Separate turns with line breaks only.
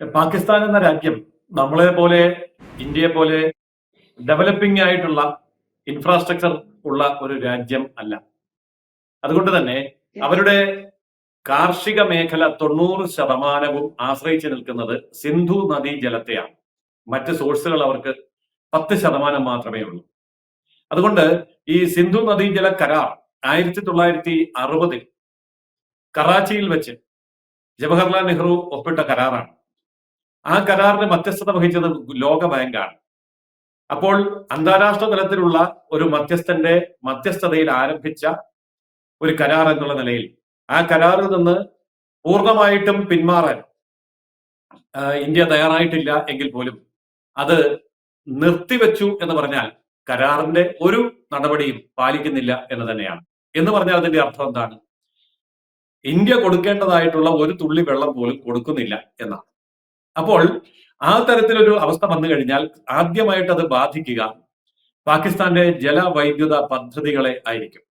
പാകിസ്ഥാൻ എന്ന രാജ്യം നമ്മളെ പോലെ ഇന്ത്യയെ പോലെ ഡെവലപ്പിംഗ് ആയിട്ടുള്ള ഇൻഫ്രാസ്ട്രക്ചർ ഉള്ള ഒരു രാജ്യം അല്ല. അതുകൊണ്ട് തന്നെ അവരുടെ കാർഷിക മേഖല 90% ആശ്രയിച്ചു നിൽക്കുന്നത് സിന്ധു നദീ ജലത്തെയാണ്. മറ്റ് സോഴ്സുകൾ അവർക്ക് 10% മാത്രമേ ഉള്ളൂ. അതുകൊണ്ട് ഈ സിന്ധു നദീജല കരാർ 1960 കറാച്ചിയിൽ വെച്ച് ജവഹർലാൽ നെഹ്റു ഒപ്പിട്ട കരാറാണ്. ആ കരാറിന് മധ്യസ്ഥത വഹിച്ചത് ലോക ബാങ്കാണ്. അപ്പോൾ അന്താരാഷ്ട്ര തലത്തിലുള്ള ഒരു മധ്യസ്ഥന്റെ മധ്യസ്ഥതയിൽ ആരംഭിച്ച ഒരു കരാർ എന്നുള്ള നിലയിൽ ആ കരാറിൽ നിന്ന് പൂർണ്ണമായിട്ടും പിന്മാറാൻ ഇന്ത്യ തയ്യാറായിട്ടില്ല എങ്കിൽ പോലും അത് നിർത്തിവെച്ചു എന്ന് പറഞ്ഞാൽ കരാറിന്റെ ഒരു നടപടിയും പാലിക്കുന്നില്ല എന്ന് തന്നെയാണ്. എന്ന് പറഞ്ഞാൽ അതിന്റെ അർത്ഥം എന്താണ്? ഇന്ത്യ കൊടുക്കേണ്ടതായിട്ടുള്ള ഒരു തുള്ളി വെള്ളം പോലും കൊടുക്കുന്നില്ല എന്നാണ്. അപ്പോൾ ആ തരത്തിലൊരു അവസ്ഥ വന്നു കഴിഞ്ഞാൽ ആദ്യമായിട്ട് അത് ബാധിക്കുക പാകിസ്ഥാന്റെ ജലവൈദ്യുത പദ്ധതികളെ ആയിരിക്കും.